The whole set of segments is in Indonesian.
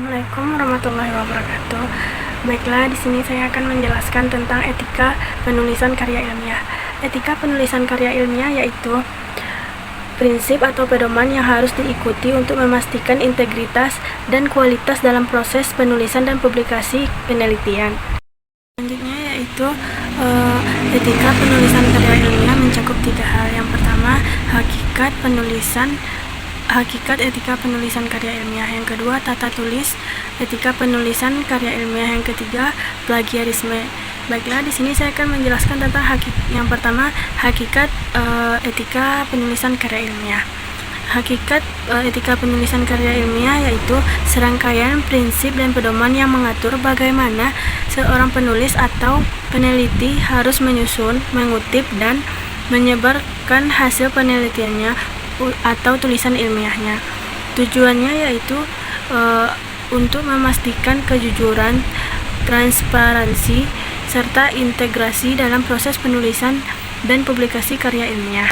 Assalamualaikum warahmatullahi wabarakatuh. Baiklah, di sini saya akan menjelaskan tentang etika penulisan karya ilmiah. Etika penulisan karya ilmiah yaitu prinsip atau pedoman yang harus diikuti untuk memastikan integritas dan kualitas dalam proses penulisan dan publikasi penelitian. Selanjutnya yaitu etika penulisan karya ilmiah mencakup 3 hal. Yang pertama, hakikat etika penulisan karya ilmiah. Yang kedua, tata tulis etika penulisan karya ilmiah. Yang ketiga, plagiarisme. Baiklah, di sini saya akan menjelaskan tentang yang pertama, hakikat etika penulisan karya ilmiah. Hakikat etika penulisan karya ilmiah yaitu serangkaian prinsip dan pedoman yang mengatur bagaimana seorang penulis atau peneliti harus menyusun, mengutip, dan menyebarkan hasil penelitiannya atau tulisan ilmiahnya. Tujuannya yaitu untuk memastikan kejujuran, transparansi, serta integrasi dalam proses penulisan dan publikasi karya ilmiah.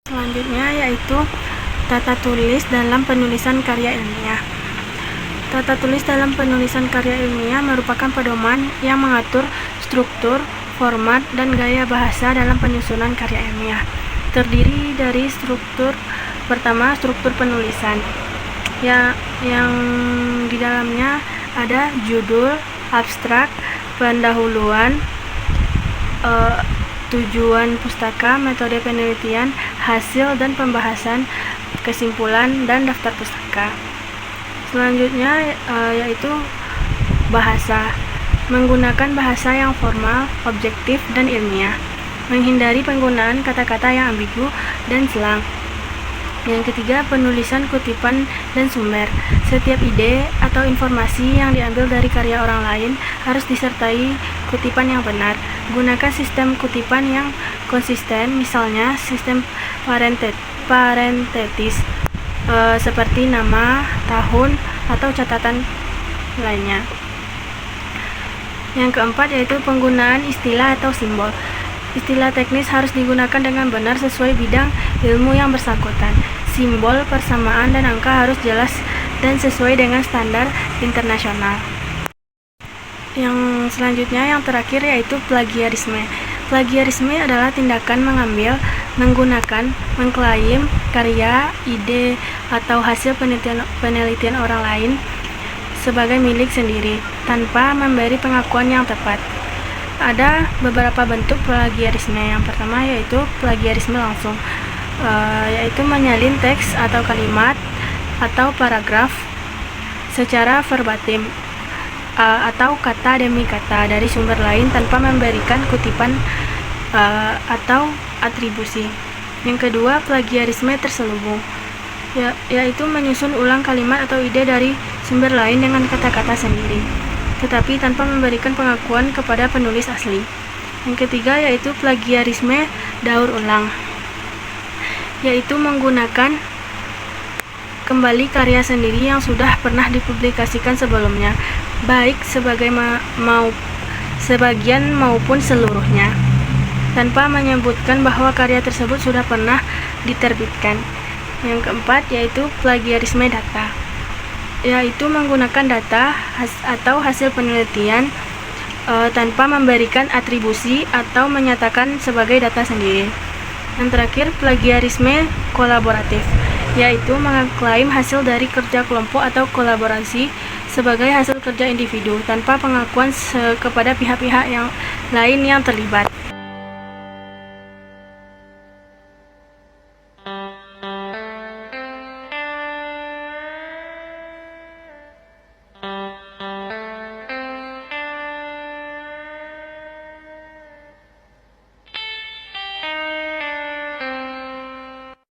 Selanjutnya yaitu tata tulis dalam penulisan karya ilmiah. Tata tulis dalam penulisan karya ilmiah merupakan pedoman yang mengatur struktur, format, dan gaya bahasa dalam penyusunan karya ilmiah. Terdiri dari pertama, struktur penulisan yang di dalamnya ada judul, abstrak, pendahuluan, tujuan pustaka, metode penelitian, hasil dan pembahasan, kesimpulan, dan daftar pustaka. Selanjutnya yaitu bahasa, menggunakan bahasa yang formal, objektif, dan ilmiah, menghindari penggunaan kata-kata yang ambigu dan selang. Yang ketiga, penulisan kutipan dan sumber. Setiap ide atau informasi yang diambil dari karya orang lain harus disertai kutipan yang benar. Gunakan sistem kutipan yang konsisten, misalnya sistem parentetis seperti nama, tahun, atau catatan lainnya. Yang keempat yaitu penggunaan istilah atau simbol. Istilah teknis harus digunakan dengan benar sesuai bidang ilmu yang bersangkutan. Simbol, persamaan, dan angka harus jelas dan sesuai dengan standar internasional. Yang selanjutnya, yang terakhir yaitu plagiarisme. Plagiarisme adalah tindakan mengambil, menggunakan, mengklaim karya, ide, atau hasil penelitian orang lain sebagai milik sendiri tanpa memberi pengakuan yang tepat. Ada beberapa bentuk plagiarisme. Yang pertama yaitu plagiarisme langsung, yaitu menyalin teks atau kalimat atau paragraf secara verbatim atau kata demi kata dari sumber lain tanpa memberikan kutipan atau atribusi. Yang kedua, plagiarisme terselubung, yaitu menyusun ulang kalimat atau ide dari sumber lain dengan kata-kata sendiri, tetapi tanpa memberikan pengakuan kepada penulis asli. Yang ketiga yaitu plagiarisme daur ulang, yaitu menggunakan kembali karya sendiri yang sudah pernah dipublikasikan sebelumnya, baik sebagian maupun seluruhnya, tanpa menyebutkan bahwa karya tersebut sudah pernah diterbitkan. Yang keempat yaitu plagiarisme data, yaitu menggunakan data atau hasil penelitian tanpa memberikan atribusi atau menyatakan sebagai data sendiri. Yang terakhir, plagiarisme kolaboratif, yaitu mengklaim hasil dari kerja kelompok atau kolaborasi sebagai hasil kerja individu tanpa pengakuan kepada pihak-pihak yang lain yang terlibat.